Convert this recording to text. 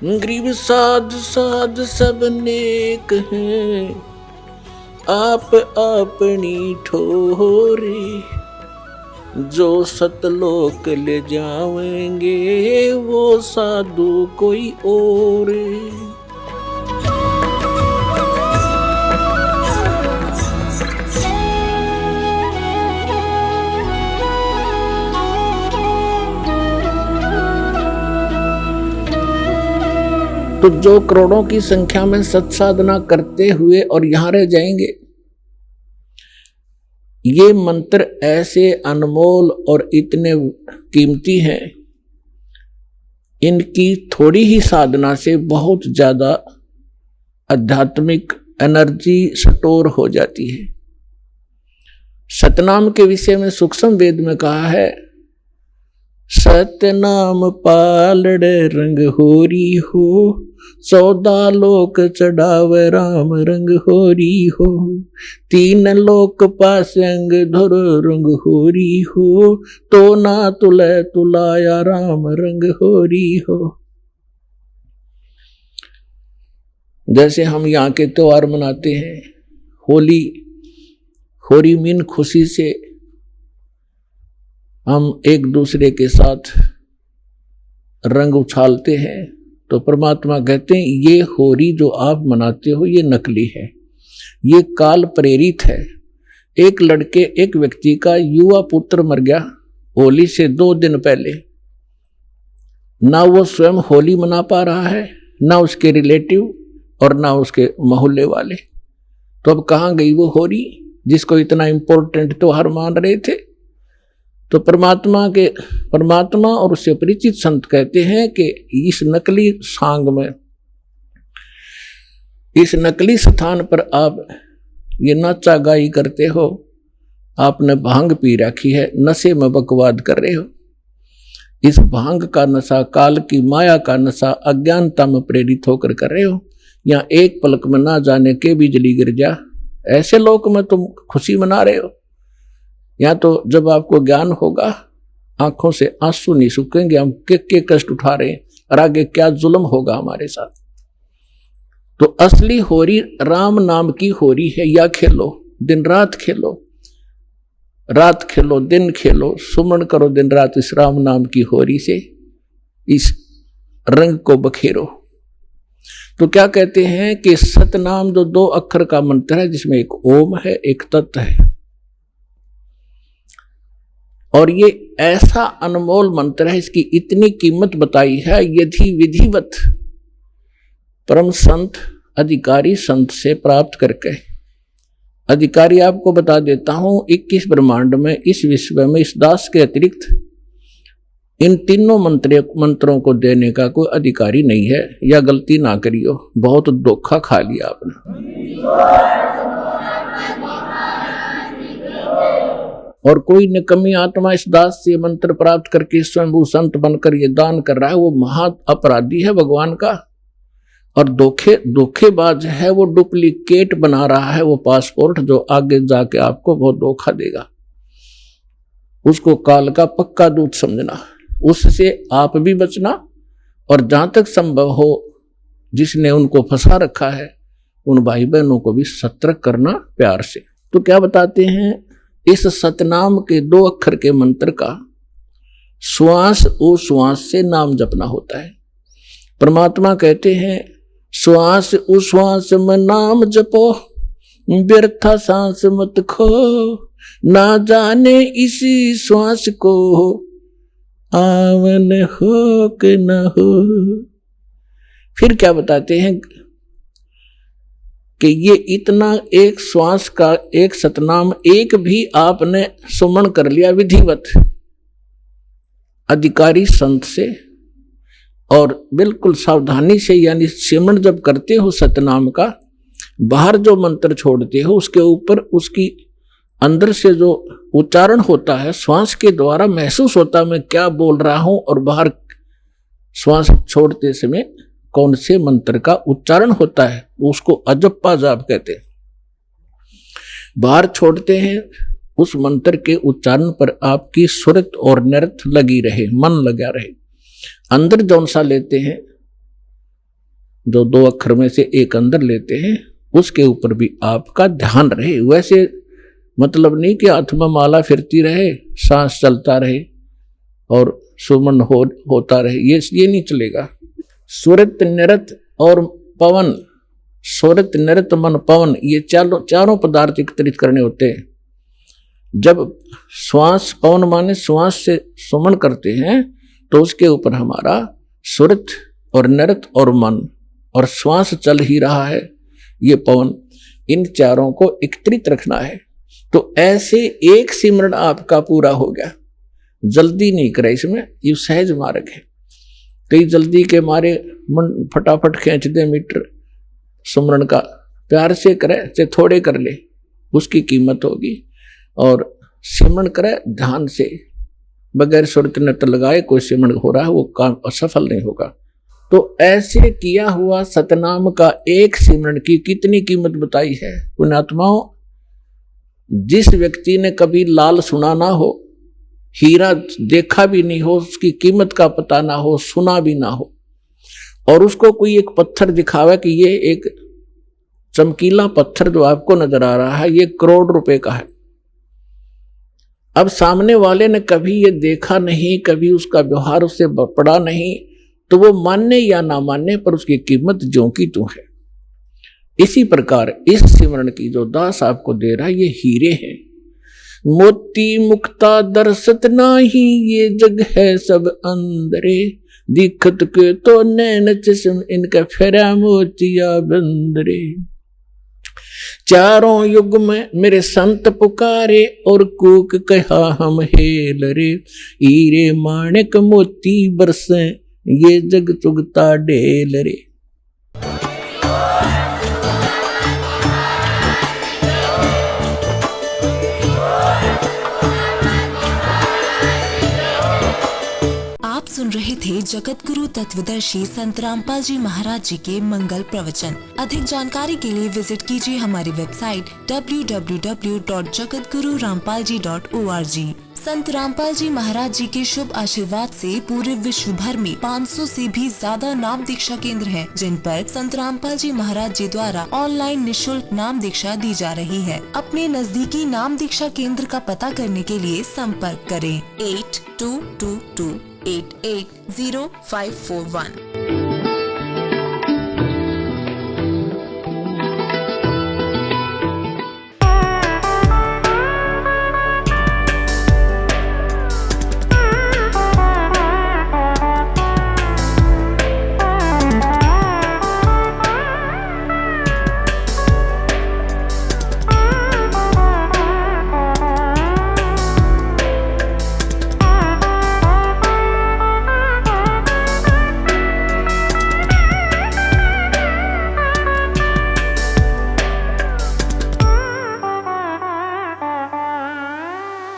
गरीब साध साध सब नेक हैं, आप अपनी ठोरे, जो सतलोक ले जाएंगे वो साधु कोई और। तो जो करोड़ों की संख्या में सत्साधना करते हुए और यहां रह जाएंगे, ये मंत्र ऐसे अनमोल और इतने कीमती हैं, इनकी थोड़ी ही साधना से बहुत ज्यादा आध्यात्मिक एनर्जी स्टोर हो जाती है। सतनाम के विषय में सूक्ष्म वेद में कहा है, सतनाम पालड़े रंग होरी हो, 14 लोक चढ़ावे राम रंग होरी हो, 3 लोक पास अंग धुर रंग होरी हो, तो ना तुले तुलाया राम रंग होरी हो। जैसे हम यहाँ के त्योहार मनाते हैं, होली, होरी मीन खुशी से हम एक दूसरे के साथ रंग उछालते हैं, तो परमात्मा कहते हैं ये होरी जो आप मनाते हो ये नकली है, ये काल प्रेरित है। एक व्यक्ति का युवा पुत्र मर गया होली से 2 दिन पहले, ना वो स्वयं होली मना पा रहा है, ना उसके रिलेटिव और ना उसके मोहल्ले वाले। तो अब कहाँ गई वो होरी जिसको इतना इंपॉर्टेंट त्योहार मान रहे थे। तो परमात्मा और उससे परिचित संत कहते हैं कि इस नकली सांग में, इस नकली स्थान पर आप ये नाचा गाई करते हो, आपने भांग पी रखी है, नशे में बकवाद कर रहे हो। इस भांग का नशा, काल की माया का नशा अज्ञानता में प्रेरित होकर कर रहे हो। यहाँ एक पलक में ना जाने के बिजली गिर जा, ऐसे लोक में तुम खुशी मना रहे हो। या तो जब आपको ज्ञान होगा, आंखों से आंसू नहीं सूखेंगे, हम के कष्ट उठा रहे हैं और आगे क्या जुल्म होगा हमारे साथ। तो असली होरी राम नाम की होरी है। या खेलो, दिन रात खेलो, रात खेलो दिन खेलो, सुमन करो दिन रात इस राम नाम की होरी से, इस रंग को बखेरो। तो क्या कहते हैं कि सतनाम जो 2 अक्षर का मंत्र है, जिसमें एक ओम है एक तत् है, और ये ऐसा अनमोल मंत्र है, इसकी इतनी कीमत बताई है। यदि विधिवत परम संत अधिकारी संत से प्राप्त करके, अधिकारी आपको बता देता हूं 21 ब्रह्मांड में, इस विश्व में इस दास के अतिरिक्त इन तीनों मंत्रों को देने का कोई अधिकारी नहीं है। या गलती ना करियो, बहुत धोखा खा लिया आपने। और कोई निकम्मी आत्मा इस दास से मंत्र प्राप्त करके स्वयं संत बनकर ये दान कर रहा है, वो महा अपराधी है भगवान का, और धोखेबाज है, वो डुप्लीकेट बना रहा है वो पासपोर्ट, जो आगे जाके आपको बहुत धोखा देगा। उसको काल का पक्का दूत समझना, उससे आप भी बचना, और जहां तक संभव हो जिसने उनको फंसा रखा है उन भाई बहनों को भी सतर्क करना प्यार से। तो क्या बताते हैं, इस सतनाम के 2 अक्षर के मंत्र का श्वास उश्वास से नाम जपना होता है। परमात्मा कहते हैं, श्वास उश्वास में नाम जपो, व्यर्था सांस मत खो, ना जाने इसी श्वास को आवन हो कि न हो। फिर क्या बताते हैं कि ये इतना एक श्वास का एक सतनाम, एक भी आपने सुमन कर लिया विधिवत अधिकारी संत से, और बिल्कुल सावधानी से, यानी सिमरण जब करते हो सतनाम का, बाहर जो मंत्र छोड़ते हो उसके ऊपर उसकी अंदर से जो उच्चारण होता है, श्वास के द्वारा महसूस होता है मैं क्या बोल रहा हूं, और बाहर श्वास छोड़ते समय कौन से मंत्र का उच्चारण होता है, उसको अजप्पा जाप कहते हैं। बाहर छोड़ते हैं, उस मंत्र के उच्चारण पर आपकी सुरत और नृत्य लगी रहे, मन लगा रहे। अंदर जौन सा लेते हैं जो 2 अक्षर में से एक अंदर लेते हैं, उसके ऊपर भी आपका ध्यान रहे। वैसे मतलब नहीं कि हाथ में माला फिरती रहे, सांस चलता रहे और सुमन होता रहे, ये नहीं चलेगा। सुरत नृत और पवन, सुरत नृत मन पवन, ये चारों पदार्थ एकत्रित करने होते हैं। जब श्वास, पवन माने श्वास से सुमन करते हैं, तो उसके ऊपर हमारा सुरत और नृत और मन और श्वास चल ही रहा है, ये पवन, इन चारों को एकत्रित रखना है। तो ऐसे एक सिमरण आपका पूरा हो गया। जल्दी नहीं करे इसमें, ये सहज मार्ग है। कई जल्दी के मारे मन फटाफट खींच दे मीटर सुमरण का, प्यार से करे चाहे थोड़े कर ले, उसकी कीमत होगी। और सिमरण करे ध्यान से, बगैर सुरत नृत लगाए कोई सिमरण हो रहा है, वो काम असफल नहीं होगा। तो ऐसे किया हुआ सतनाम का एक सिमरण की कितनी कीमत बताई है पुण्यात्माओं। जिस व्यक्ति ने कभी लाल सुना ना हो, हीरा देखा भी नहीं हो, उसकी कीमत का पता ना हो, सुना भी ना हो, और उसको कोई एक पत्थर दिखावे कि ये एक चमकीला पत्थर जो आपको नजर आ रहा है, ये करोड़ रुपए का है। अब सामने वाले ने कभी ये देखा नहीं, कभी उसका व्यवहार उससे पड़ा नहीं, तो वो मानने या ना मानने पर उसकी कीमत ज्यों की त्यों है। इसी प्रकार इस सिमरण की जो दास आपको दे रहा है, ये हीरे हैं। मोती मुक्ता दर्शत नाही, ये जग है सब अंदरे, दिखत के तो नैन चश्म इनका फेरा मोतिया बंदरे। चारों युग में मेरे संत पुकारे, और कूक कहा हम हेलरे, हीरे माणिक मोती बरसे, ये जग चुगता ढेल रे। आप सुन रहे थे जगत गुरु तत्वदर्शी संत रामपाल जी महाराज जी के मंगल प्रवचन। अधिक जानकारी के लिए विजिट कीजिए हमारी वेबसाइट www.jagatgururampalji.org। संत रामपाल जी महाराज जी के शुभ आशीर्वाद से पूरे विश्व भर में 500 से भी ज्यादा नाम दीक्षा केंद्र हैं, जिन पर संत रामपाल जी महाराज जी द्वारा ऑनलाइन निशुल्क नाम दीक्षा दी जा रही है। अपने नजदीकी नाम दीक्षा केंद्र का पता करने के लिए संपर्क करें 8222880541।